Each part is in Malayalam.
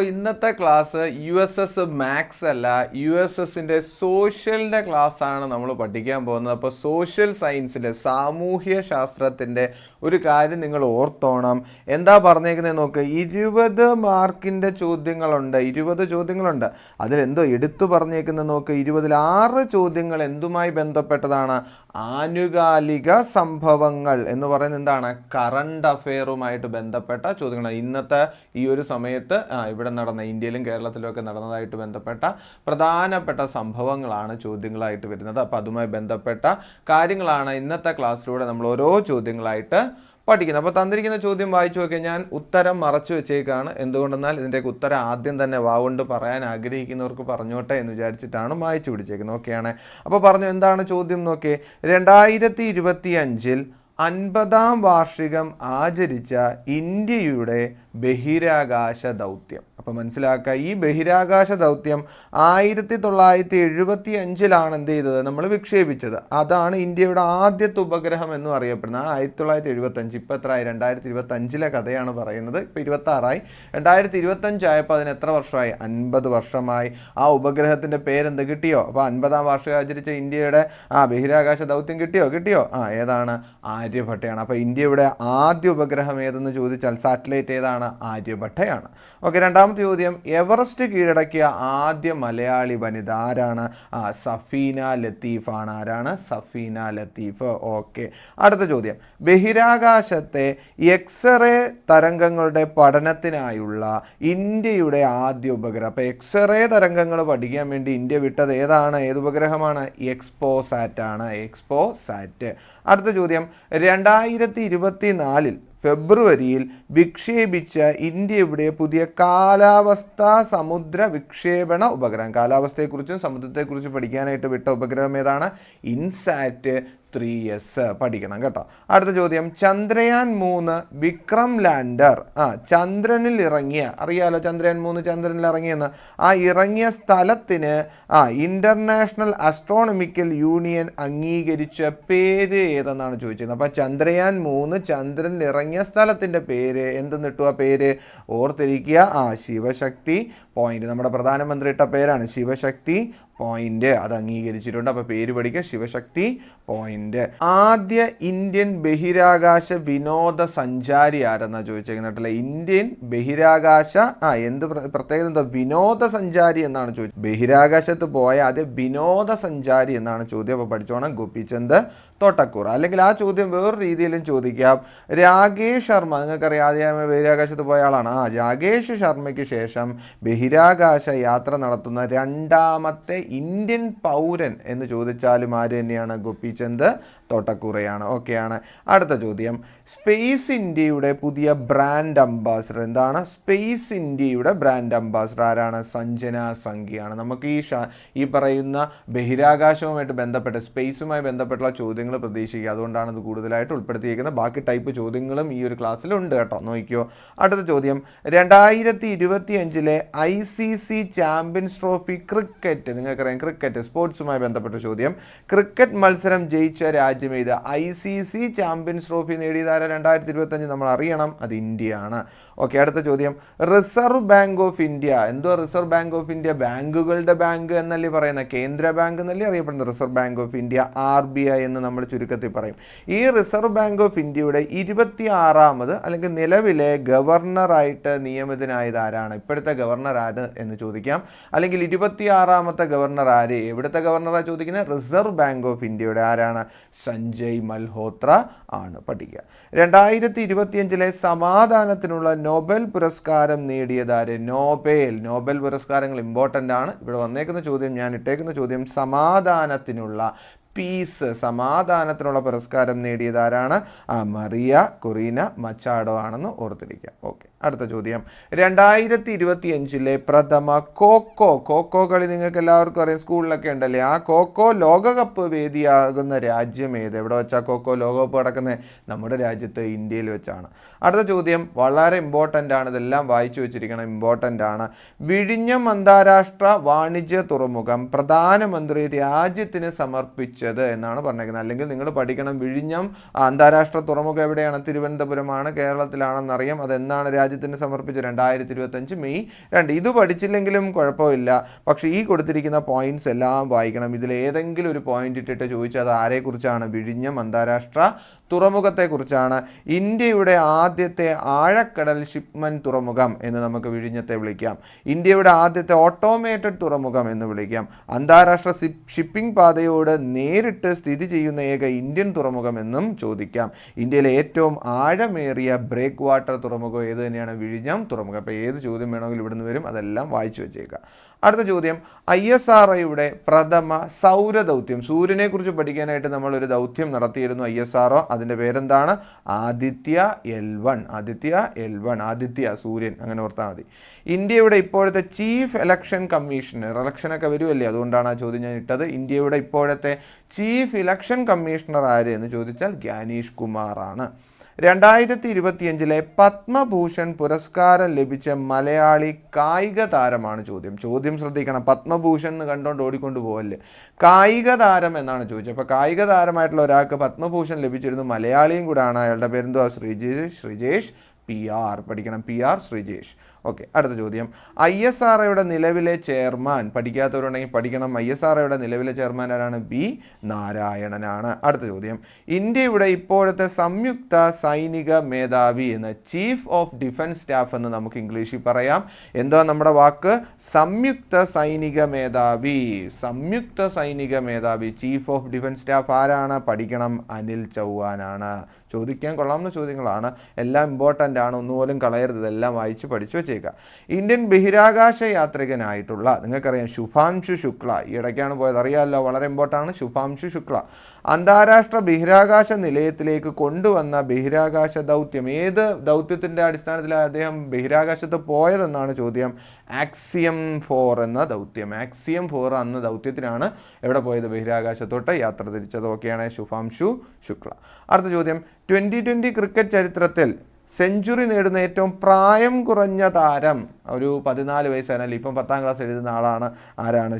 ഇന്നത്തെ ക്ലാസ് USS മാത്സ് അല്ല, USSന്റെ സോഷ്യലിൻ്റെ ക്ലാസ്സാണ് നമ്മൾ പഠിക്കാൻ പോകുന്നത്. അപ്പോൾ സോഷ്യൽ സയൻസിലെ സാമൂഹ്യ ശാസ്ത്രത്തിൻ്റെ ഒരു കാര്യം നിങ്ങൾ ഓർത്തോണം. എന്താ പറഞ്ഞേക്കുന്നത് നോക്ക്, 20 മാർക്കിൻ്റെ ചോദ്യങ്ങളുണ്ട്, 20 ചോദ്യങ്ങളുണ്ട്. അതിലെന്തോ എടുത്തു പറഞ്ഞേക്കുന്നത് നോക്ക്, 20-ൽ 6 ചോദ്യങ്ങൾ എന്തുമായി ബന്ധപ്പെട്ടതാണ്? ആനുകാലിക സംഭവങ്ങൾ എന്ന് പറയുന്നത് എന്താണ്? കറണ്ട് അഫെയറുമായിട്ട് ബന്ധപ്പെട്ട ചോദ്യങ്ങൾ. ഇന്നത്തെ ഈ ഒരു സമയത്ത് ഇവിടെ നടന്ന ഇന്ത്യയിലും കേരളത്തിലും ഒക്കെ നടന്നതായിട്ട് ബന്ധപ്പെട്ട പ്രധാനപ്പെട്ട സംഭവങ്ങളാണ് ചോദ്യങ്ങളായിട്ട് വരുന്നത്. അപ്പോൾ അതുമായി ബന്ധപ്പെട്ട കാര്യങ്ങളാണ് ഇന്നത്തെ ക്ലാസ്സിലൂടെ നമ്മൾ ഓരോ ചോദ്യങ്ങളായിട്ട് പഠിക്കുന്നത്. അപ്പോൾ തന്നിരിക്കുന്ന ചോദ്യം വായിച്ചു നോക്കിയാൽ ഞാൻ ഉത്തരം മറച്ചു വെച്ചേക്കാണ്. എന്തുകൊണ്ടെന്നാൽ ഇതിൻ്റെയൊക്കെ ഉത്തരം ആദ്യം തന്നെ വാവുകൊണ്ട് പറയാൻ ആഗ്രഹിക്കുന്നവർക്ക് പറഞ്ഞോട്ടെ എന്ന് വിചാരിച്ചിട്ടാണ് വായിച്ചു പിടിച്ചേക്കുന്നത്. ഓക്കെയാണ്. അപ്പോൾ പറഞ്ഞു, എന്താണ് ചോദ്യം നോക്കിയേ. 2025-ൽ 50-ാം വാർഷികം ആചരിച്ച ഇന്ത്യയുടെ ബഹിരാകാശ ദൗത്യം. അപ്പോൾ മനസ്സിലാക്കുക, ഈ ബഹിരാകാശ ദൗത്യം 1975-ലാണ് എന്ത് ചെയ്തത്? നമ്മൾ വിക്ഷേപിച്ചത്. അതാണ് ഇന്ത്യയുടെ ആദ്യത്തെ ഉപഗ്രഹം എന്നും അറിയപ്പെടുന്നത്. 1975. ഇപ്പോൾ എത്രയായി? 2025-ലെ കഥയാണ് പറയുന്നത്. ഇപ്പോൾ 26-ആയി. 2025 ആയപ്പോൾ അതിന് എത്ര വർഷമായി? 50 വർഷമായി. ആ ഉപഗ്രഹത്തിൻ്റെ പേരെന്ത് കിട്ടിയോ? അപ്പോൾ 50-ാം വാർഷികം ആചരിച്ച ഇന്ത്യയുടെ ബഹിരാകാശ ദൗത്യം കിട്ടിയോ? ഏതാണ്? ആര്യഭട്ടയാണ്. അപ്പോൾ ഇന്ത്യയുടെ ആദ്യ ഉപഗ്രഹം ഏതെന്ന് ചോദിച്ചാൽ സാറ്റലൈറ്റ് ഏതാണ്? ആര്യഭട്ടയാണ്. ഓക്കെ. രണ്ടാമത്തെ ചോദ്യം, എവറസ്റ്റ് കീഴടക്കിയ ആദ്യ മലയാളി വനിത ആരാണ്? സഫീന ലത്തീഫ് ആണ്. ആരാണ്? സഫീന ലത്തീഫ്. ഓക്കെ. അടുത്ത ചോദ്യം, ബഹിരാകാശത്തെ എക്സ്റേ തരംഗങ്ങളുടെ പഠനത്തിനായുള്ള ഇന്ത്യയുടെ ആദ്യ ഉപഗ്രഹം. അപ്പോൾ എക്സ്റേ തരംഗങ്ങൾ പഠിക്കാൻ വേണ്ടി ഇന്ത്യ വിട്ടത് ഏതാണ്? ഏത് ഉപഗ്രഹമാണ്? എക്സ്പോസാറ്റ് ആണ്. എക്സ്പോസാറ്റ്. അടുത്ത ചോദ്യം, 2024-ൽ ഫെബ്രുവരിയിൽ വിക്ഷേപിച്ച ഇന്ത്യയുടെ പുതിയ കാലാവസ്ഥാ സമുദ്ര വിക്ഷേപണ ഉപഗ്രഹം. കാലാവസ്ഥയെക്കുറിച്ചും സമുദ്രത്തെക്കുറിച്ചും പഠിക്കാനായിട്ട് വിട്ട ഉപഗ്രഹം ഏതാണ്? ഇൻസാറ്റ് 3S. പഠിക്കണം കേട്ടോ. അടുത്ത ചോദ്യം, ചന്ദ്രയാൻ 3 വിക്രം ലാൻഡർ ചന്ദ്രനിൽ ഇറങ്ങിയ, അറിയാലോ ചന്ദ്രയാൻ 3 ചന്ദ്രനിൽ ഇറങ്ങിയെന്ന്, ഇറങ്ങിയ സ്ഥലത്തിന് ഇന്റർനാഷണൽ ആസ്ട്രോണമിക്കൽ യൂണിയൻ അംഗീകരിച്ച പേര് ഏതെന്നാണ് ചോദിച്ചത്. അപ്പോൾ ചന്ദ്രയാൻ 3 ചന്ദ്രനിൽ ഇറങ്ങിയ സ്ഥലത്തിൻ്റെ പേര് എന്തെന്നിട്ടു? ആ പേര് ഓർത്തിരിക്കുക. ശിവശക്തി പോയിന്റ്. നമ്മുടെ പ്രധാനമന്ത്രി ഇട്ട പേരാണ് ശിവശക്തി പോയിന്റ്. അത് അംഗീകരിച്ചിട്ടുണ്ട്. അപ്പോൾ പേര് പഠിക്കുക, ശിവശക്തി പോയിന്റ്. ആദ്യ ഇന്ത്യൻ ബഹിരാകാശ വിനോദസഞ്ചാരി ആരെന്നാണ് ചോദിച്ചേക്കുന്നത്. ഇന്ത്യൻ ബഹിരാകാശ എന്ത് പ്രത്യേകത? എന്താ? വിനോദസഞ്ചാരി എന്നാണ് ചോദിച്ചത്. ബഹിരാകാശത്ത് പോയ ആദ്യ വിനോദസഞ്ചാരി എന്നാണ് ചോദ്യം. അപ്പോൾ പഠിച്ചോണം, ഗോപിചന്ദ് തോട്ടക്കൂർ. അല്ലെങ്കിൽ ആ ചോദ്യം വേറൊരു രീതിയിലും ചോദിക്കാം. രാകേഷ് ശർമ്മ, നിങ്ങൾക്കറിയാം ആദ്യമായി ബഹിരാകാശത്ത് പോയ ആളാണ്. രാകേഷ് ശർമ്മയ്ക്ക് ശേഷം ബഹിരാകാശ യാത്ര നടത്തുന്ന രണ്ടാമത്തെ ഇന്ത്യൻ പൗരൻ എന്ന് ചോദിച്ചാലും ആര് തന്നെയാണ്? ഗോപിചന്ദ് തോട്ടക്കൂറയാണ്. ഓക്കെയാണ്. അടുത്ത ചോദ്യം, സ്പേസ് ഇന്ത്യയുടെ പുതിയ ബ്രാൻഡ് അംബാസിഡർ എന്താണ്? സ്പേസ് ഇന്ത്യയുടെ ബ്രാൻഡ് അംബാസിഡർ ആരാണ്? സഞ്ജന സംഘിയാണ്. നമുക്ക് ഈ പറയുന്ന ബഹിരാകാശവുമായിട്ട് ബന്ധപ്പെട്ട് സ്പേസുമായി ബന്ധപ്പെട്ടുള്ള ചോദ്യങ്ങൾ പ്രതീക്ഷിക്കുക. അതുകൊണ്ടാണ് ഇത് കൂടുതലായിട്ട് ഉൾപ്പെടുത്തിയിരിക്കുന്നത്. ബാക്കി ടൈപ്പ് ചോദ്യങ്ങളും ഈ ഒരു ക്ലാസ്സിലുണ്ട് കേട്ടോ, നോക്കിയോ. അടുത്ത ചോദ്യം, 2025-ലെ ICC ചാമ്പ്യൻസ് ട്രോഫി ക്രിക്കറ്റ്, നിങ്ങൾക്കറിയാം ക്രിക്കറ്റ് സ്പോർട്സുമായി ബന്ധപ്പെട്ട ചോദ്യം. ക്രിക്കറ്റ് മത്സരം ജയിച്ച രാജ്യം ഏത്? ICC ചാമ്പ്യൻസ് ട്രോഫി നേടിയതാര 2025 നമ്മൾ അറിയണം, അത് ഇന്ത്യയാണ്. ഓക്കെ. അടുത്ത ചോദ്യം, റിസർവ് ബാങ്ക് ഓഫ് ഇന്ത്യ. എന്തോ റിസർവ് ബാങ്ക് ഓഫ് ഇന്ത്യ? ബാങ്കുകളുടെ ബാങ്ക് എന്നല്ലേ പറയുന്നത്, കേന്ദ്ര ബാങ്ക് എന്നല്ലേ അറിയപ്പെടുന്നത് reserve bank of India, RBI എന്ന് നമ്മൾ ചുരുക്കത്തിൽ പറയും. ഈ റിസർവ് ബാങ്ക് ഓഫ് ഇന്ത്യയുടെ 26ാമത് അല്ലെങ്കിൽ നിലവിലെ ഗവർണറായിട്ട് നിയമിതനായത് ആരാണ്? ഇപ്പോഴത്തെ ഗവർണർ ആര് എന്ന് ചോദിക്കാം. അല്ലെങ്കിൽ 26ാമത്തെ ഗവർണർ ആര്? എവിടുത്തെ ഗവർണറാണ് ചോദിക്കുന്നത്? റിസർവ് ബാങ്ക് ഓഫ് ഇന്ത്യയുടെ. ആരാണ്? സഞ്ജയ് മൽഹോത്ര ആണ്. പഠിക്കുക. 2025-ലെ സമാധാനത്തിനുള്ള നോബൽ പുരസ്കാരം നേടിയതാര്? നോബൽ പുരസ്കാരങ്ങൾ ഇമ്പോർട്ടൻ്റ് ആണ്. ഇവിടെ വന്നേക്കുന്ന ചോദ്യം, ഞാൻ ഇട്ടേക്കുന്ന ചോദ്യം, സമാധാനത്തിനുള്ള സമാധാനത്തിനുള്ള പുരസ്കാരം നേടിയതാരാണ്? മറിയ കൊറീന മച്ചാഡോ ആണെന്ന് ഓർത്തിരിക്കുക. ഓക്കെ. അടുത്ത ചോദ്യം, 2025-ലെ പ്രഥമ കോക്കോ കളി നിങ്ങൾക്ക് എല്ലാവർക്കും അറിയാം, സ്കൂളിലൊക്കെ ഉണ്ടല്ലേ. ആ കോക്കോ ലോകകപ്പ് വേദിയാകുന്ന രാജ്യം ഏത്? എവിടെ വെച്ചാൽ കോക്കോ ലോകകപ്പ് നടക്കുന്നത്? നമ്മുടെ രാജ്യത്ത് ഇന്ത്യയിൽ വെച്ചാണ്. അടുത്ത ചോദ്യം വളരെ ഇമ്പോർട്ടൻ്റ് ആണ്, ഇതെല്ലാം വായിച്ചു വെച്ചിരിക്കണം, ഇമ്പോർട്ടൻ്റ് ആണ്. വിഴിഞ്ഞം അന്താരാഷ്ട്ര വാണിജ്യ തുറമുഖം പ്രധാനമന്ത്രി രാജ്യത്തിന് സമർപ്പിച്ചത് എന്നാണ് പറഞ്ഞേക്കുന്നത്. അല്ലെങ്കിൽ നിങ്ങൾ പഠിക്കണം, വിഴിഞ്ഞം അന്താരാഷ്ട്ര തുറമുഖം എവിടെയാണ്? തിരുവനന്തപുരമാണ്, കേരളത്തിലാണെന്നറിയാം. അതെന്നാണ് രാജ്യത്തിന് സമർപ്പിച്ചു 2025 മെയ് 2. ഇത് പഠിച്ചില്ലെങ്കിലും കുഴപ്പമില്ല, പക്ഷേ ഈ കൊടുത്തിരിക്കുന്ന പോയിന്റ്സ് എല്ലാം വായിക്കണം. ഇതിൽ ഏതെങ്കിലും ഒരു പോയിന്റ് ഇട്ടിട്ട് ചോദിച്ചാൽ അത് ആരെക്കുറിച്ചാണ്? വിഴിഞ്ഞം അന്താരാഷ്ട്ര തുറമുഖത്തെക്കുറിച്ചാണ്. ഇന്ത്യയുടെ ആദ്യത്തെ ആഴക്കടൽ ഷിപ്മെന്റ് തുറമുഖം എന്ന് നമുക്ക് വിഴിഞ്ഞത്തെ വിളിക്കാം. ഇന്ത്യയുടെ ആദ്യത്തെ ഓട്ടോമേറ്റഡ് തുറമുഖം എന്ന് വിളിക്കാം. അന്താരാഷ്ട്ര ഷിപ്പിംഗ് പാതയോട് നേരിട്ട് സ്ഥിതി ചെയ്യുന്ന ഏക ഇന്ത്യൻ തുറമുഖം എന്നും ചോദിക്കാം. ഇന്ത്യയിലെ ഏറ്റവും ആഴമേറിയ ബ്രേക്ക് വാട്ടർ തുറമുഖം ഏത് തന്നെയാണ്? വിഴിഞ്ഞം തുറമുഖം. അപ്പോൾ ഏത് ചോദ്യം വേണമെങ്കിലും ഇവിടുന്ന് വരും, അതെല്ലാം വായിച്ചു വെച്ചേക്കാം. അടുത്ത ചോദ്യം, ISROയുടെ പ്രഥമ സൗരദൗത്യം. സൂര്യനെക്കുറിച്ച് പഠിക്കാനായിട്ട് നമ്മളൊരു ദൗത്യം നടത്തിയിരുന്നു ISRO. അതിൻ്റെ പേരെന്താണ്? ആദിത്യ L1. ആദിത്യ സൂര്യൻ, അങ്ങനെ ഓർത്താൽ മതി. ഇന്ത്യയുടെ ഇപ്പോഴത്തെ ചീഫ് ഇലക്ഷൻ കമ്മീഷണർ, ഇലക്ഷനൊക്കെ വരുമല്ലേ, അതുകൊണ്ടാണ് ആ ചോദ്യം ഞാൻ ഇട്ടത്. ഇന്ത്യയുടെ ഇപ്പോഴത്തെ ചീഫ് ഇലക്ഷൻ കമ്മീഷണർ ആര് എന്ന് ചോദിച്ചാൽ ഗ്യാനേഷ് കുമാറാണ്. 2025 പത്മഭൂഷൺ പുരസ്കാരം ലഭിച്ച മലയാളി കായിക താരമാണ് ചോദ്യം ശ്രദ്ധിക്കണം. പത്മഭൂഷൺ എന്ന് കണ്ടുകൊണ്ട് ഓടിക്കൊണ്ട് പോകല്ലേ, കായിക താരം എന്നാണ് ചോദിച്ചത്. അപ്പോൾ കായിക താരമായിട്ടുള്ള ഒരാൾക്ക് പത്മഭൂഷൺ ലഭിച്ചിരുന്നു, മലയാളിയും കൂടാണ്. അയാളുടെ പേരെന്തോ? ശ്രീജേഷ് PR. പഠിക്കണം, PR ശ്രീജേഷ്. ഓക്കെ, അടുത്ത ചോദ്യം, ISROയുടെ നിലവിലെ ചെയർമാൻ. പഠിക്കാത്തവരുണ്ടെങ്കിൽ പഠിക്കണം. ISROയുടെ നിലവിലെ ചെയർമാൻ ആരാണ്? B നാരായണനാണ്. അടുത്ത ചോദ്യം, ഇന്ത്യയുടെ ഇപ്പോഴത്തെ സംയുക്ത സൈനിക മേധാവി എന്ന്, ചീഫ് ഓഫ് ഡിഫൻസ് സ്റ്റാഫ് എന്ന് നമുക്ക് ഇംഗ്ലീഷിൽ പറയാം. എന്താ നമ്മുടെ വാക്ക്? സംയുക്ത സൈനിക മേധാവി. ചീഫ് ഓഫ് ഡിഫൻസ് സ്റ്റാഫ് ആരാണ്? പഠിക്കണം, അനിൽ ചൗഹാനാണ്. ചോദിക്കാൻ കൊള്ളാവുന്ന ചോദ്യങ്ങളാണ്, എല്ലാം ഇമ്പോർട്ടൻ്റ് ആണ്, ഒന്നുപോലും കളയരുത്, ഇതെല്ലാം വായിച്ച് പഠിച്ചു വെച്ചേക്കുക. ഇന്ത്യൻ ബഹിരാകാശ യാത്രികനായിട്ടുള്ള, നിങ്ങൾക്കറിയാം, ശുഭാംശു ശുക്ല, ഈ ഇടയ്ക്കാണ് പോയത്, അറിയാമല്ലോ, വളരെ ഇമ്പോർട്ടൻ്റ് ആണ്. ശുഭാംശു ശുക്ല അന്താരാഷ്ട്ര ബഹിരാകാശ നിലയത്തിലേക്ക് കൊണ്ടുവന്ന ബഹിരാകാശ ദൗത്യം. ഏത് ദൗത്യത്തിൻ്റെ അടിസ്ഥാനത്തിലാണ് അദ്ദേഹം ബഹിരാകാശത്ത് പോയതെന്നാണ് ചോദ്യം? ആക്സിയം 4 എന്ന ദൗത്യം. ആക്സിയം 4 എന്ന ദൗത്യത്തിനാണ് എവിടെ പോയത്? ബഹിരാകാശത്തോട്ട് യാത്ര തിരിച്ചത്. ഓക്കെയാണ്, ശുഭാംശു ശുക്ല. അടുത്ത ചോദ്യം, 2020 ക്രിക്കറ്റ് ചരിത്രത്തിൽ സെഞ്ചുറി നേടുന്ന ഏറ്റവും പ്രായം കുറഞ്ഞ താരം, ഒരു 14 വയസ്സാണ്, ഇപ്പം 10ാം ക്ലാസ് എഴുതുന്ന ആളാണ്. ആരാണ്?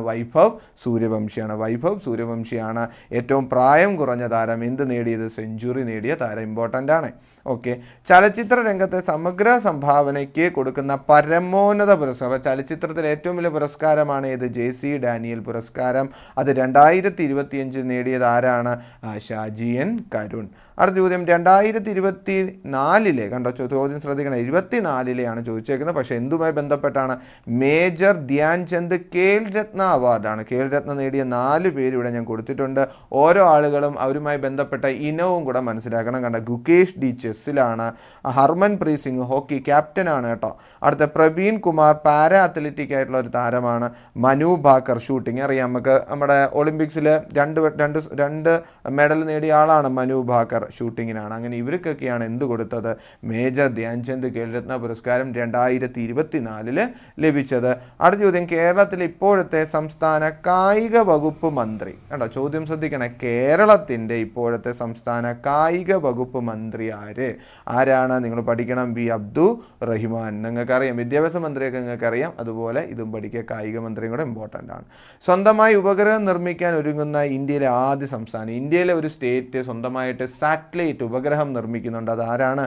വൈഭവ് സൂര്യവംശിയാണ് ഏറ്റവും പ്രായം കുറഞ്ഞ താരം. എന്ത് നേടിയത്? സെഞ്ചുറി നേടിയ താരം. ഇമ്പോർട്ടൻ്റ് ആണ്. ഓക്കെ, ചലച്ചിത്ര രംഗത്തെ സമഗ്ര സംഭാവനയ്ക്ക് കൊടുക്കുന്ന പരമോന്നത പുരസ്കാരം. ചലച്ചിത്രത്തിലെ ഏറ്റവും വലിയ പുരസ്കാരമാണ് ഏത്? JC ഡാനിയൽ പുരസ്കാരം. അത് 2025 നേടിയത് ആരാണ്? ഷാജിയൻ കരുൺ. അടുത്ത ചോദ്യം, 2024 കണ്ടോ, ചോദ്യം ശ്രദ്ധിക്കണം, 24 ചോദിച്ചേക്കുന്നത്. പക്ഷേ എന്തുമായി ബന്ധപ്പെട്ടാണ്? മേജർ ധ്യാൻചന്ദ് ഖേൽ രത്ന അവാർഡാണ്. ഖേൽ രത്ന നേടിയ 4 പേര് ഇവിടെ ഞാൻ കൊടുത്തിട്ടുണ്ട്. ഓരോ ആളുകളും അവരുമായി ബന്ധപ്പെട്ട ഇനവും കൂടെ മനസ്സിലാക്കണം. കണ്ട, ഗുകേഷ് ഡി ചെസ്സിലാണ്, ഹർമൻപ്രീത് സിംഗ് ഹോക്കി ക്യാപ്റ്റനാണ് കേട്ടോ. അടുത്ത പ്രവീൺ കുമാർ പാരാ അത്ലറ്റിക് ആയിട്ടുള്ള ഒരു താരമാണ്. മനു ഭാക്കർ ഷൂട്ടിംഗ്, അറിയാം നമുക്ക്, നമ്മുടെ ഒളിമ്പിക്സിൽ രണ്ട് മെഡൽ നേടിയ ആളാണ് മനു ഭാക്കർ, ഷൂട്ടിങ്ങിനാണ്. അങ്ങനെ ഇവർക്കൊക്കെയാണ് എന്ത് കൊടുത്തത്? മേജർ ധ്യാൻചന്ദ് ഖേൽരത്ന പുരസ്കാരം 2024 ലഭിച്ചത്. അടുത്ത ചോദ്യം, കേരളത്തിലെ ഇപ്പോഴത്തെ സംസ്ഥാന കായിക വകുപ്പ് മന്ത്രി. കണ്ടോ, ചോദ്യം ശ്രദ്ധിക്കണേ, കേരളത്തിൻ്റെ ഇപ്പോഴത്തെ സംസ്ഥാന കായിക വകുപ്പ് മന്ത്രി ആരാണ്? നിങ്ങൾ പഠിക്കണം, B അബ്ദുൾ റഹ്മാൻ. നിങ്ങൾക്കറിയാം, വിദ്യാഭ്യാസ മന്ത്രിയൊക്കെ നിങ്ങൾക്കറിയാം, അതുപോലെ ഇതും പഠിക്കുക. കായിക മന്ത്രിയും കൂടെ ഇമ്പോർട്ടൻ്റ് ആണ്. സ്വന്തമായി ഉപഗ്രഹം നിർമ്മിക്കാൻ ഒരുങ്ങുന്ന ഇന്ത്യയിലെ ആദ്യ സംസ്ഥാനം. ഇന്ത്യയിലെ ഒരു സ്റ്റേറ്റ് സ്വന്തമായിട്ട് സാറ്റലൈറ്റ് ഉപഗ്രഹം നിർമ്മിക്കുന്നുണ്ട്. അതാരാണ്?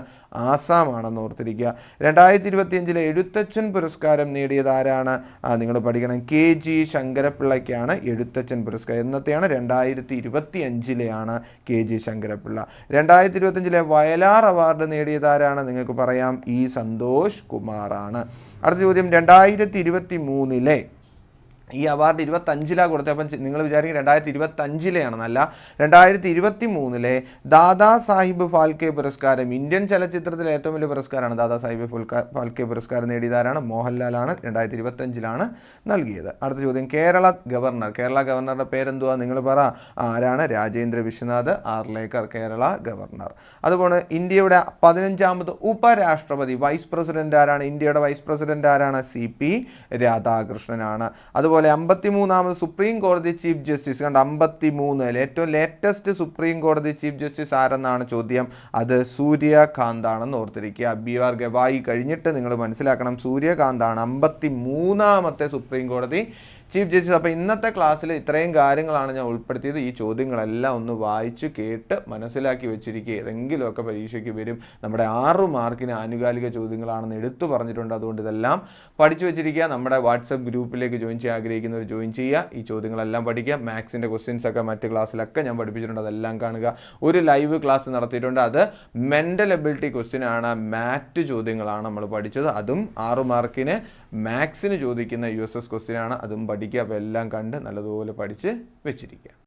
ആസാമാണെന്ന് ഓർത്തിരിക്കുക. 2025 എഴുത്തച്ഛൻ പുരസ്കാരം നേടിയത് ആരാണ്? നിങ്ങൾ പഠിക്കണം, KG ശങ്കരപ്പിള്ളയ്ക്കാണ് എഴുത്തച്ഛൻ പുരസ്കാരം. എന്നത്തെയാണ്? 2025 KG ശങ്കരപ്പിള്ള. 2025 വയലാർ അവാർഡ് നേടിയത് ആരാണ്? നിങ്ങൾക്ക് പറയാം, E സന്തോഷ് കുമാറാണ്. അടുത്ത ചോദ്യം, 2023 ഈ അവാർഡ് 25 കൊടുത്തത്. അപ്പം നിങ്ങൾ വിചാരിക്കും 2025 അല്ല, 2023 ദാദാ സാഹിബ് ഫാൽക്കെ പുരസ്കാരം. ഇന്ത്യൻ ചലച്ചിത്രത്തിലെ ഏറ്റവും വലിയ പുരസ്കാരമാണ് ദാദാ സാഹിബ് ഫാൽക്കെ പുരസ്കാരം നേടിയതാരാണ്? മോഹൻലാലാണ്. 2025 നൽകിയത്. അടുത്ത ചോദ്യം, കേരള ഗവർണറുടെ പേരെന്തുവാ? നിങ്ങൾ പറ, ആരാണ്? രാജേന്ദ്ര വിശ്വനാഥ് ആർലേക്കർ, കേരള ഗവർണർ. അതുപോലെ ഇന്ത്യയുടെ 15ാമത് ഉപരാഷ്ട്രപതി, വൈസ് പ്രസിഡന്റ് ആരാണ്? ഇന്ത്യയുടെ വൈസ് പ്രസിഡന്റ് ആരാണ്? CP രാധാകൃഷ്ണനാണ്. അതുപോലെ 53ാമത് സുപ്രീം കോടതി ചീഫ് ജസ്റ്റിസ്. കണ്ട, 53 ഏറ്റവും ലേറ്റസ്റ്റ് സുപ്രീം കോടതി ചീഫ് ജസ്റ്റിസ് ആരെന്നാണ് ചോദ്യം? അത് സൂര്യകാന്ത് ആണെന്ന് ഓർത്തിരിക്കുക. BR ഗവായി കഴിഞ്ഞിട്ട് നിങ്ങൾ മനസ്സിലാക്കണം, സൂര്യകാന്താണ് 53ാമത്തെ സുപ്രീം കോടതി ചീഫ് ജസ്റ്റിസ്. അപ്പോൾ ഇന്നത്തെ ക്ലാസ്സിൽ ഇത്രയും കാര്യങ്ങളാണ് ഞാൻ ഉൾപ്പെടുത്തിയത്. ഈ ചോദ്യങ്ങളെല്ലാം ഒന്ന് വായിച്ച് കേട്ട് മനസ്സിലാക്കി വെച്ചിരിക്കുക. ഏതെങ്കിലുമൊക്കെ പരീക്ഷയ്ക്ക് വരും. നമ്മുടെ 6 മാർക്കിന് ആനുകാലിക ചോദ്യങ്ങളാണെന്ന് എടുത്തു പറഞ്ഞിട്ടുണ്ട്. അതുകൊണ്ട് ഇതെല്ലാം പഠിച്ചു വെച്ചിരിക്കുക. നമ്മുടെ വാട്സപ്പ് ഗ്രൂപ്പിലേക്ക് ജോയിൻ ചെയ്യാൻ ആഗ്രഹിക്കുന്നവർ ജോയിൻ ചെയ്യുക. ഈ ചോദ്യങ്ങളെല്ലാം പഠിക്കുക. മാത്സിൻ്റെ ക്വസ്റ്റ്യൻസ് ഒക്കെ മറ്റ് ക്ലാസ്സിലൊക്കെ ഞാൻ പഠിപ്പിച്ചിട്ടുണ്ട്. അതെല്ലാം കാണുക. ഒരു ലൈവ് ക്ലാസ് നടത്തിയിട്ടുണ്ട്. അത് മെൻ്റൽ എബിലിറ്റി ക്വസ്റ്റ്യൻ ആണ്. മാറ്റ് ചോദ്യങ്ങളാണ് നമ്മൾ പഠിച്ചത്. അതും 6 മാർക്കിന് മാത്സിന് ചോദിക്കുന്ന USS ക്വസ്റ്റ്യൻ ആണ്. അതും പഠിക്കുക. അപ്പോൾ എല്ലാം കണ്ട് നല്ലതുപോലെ പഠിച്ച് വെച്ചിരിക്കുക.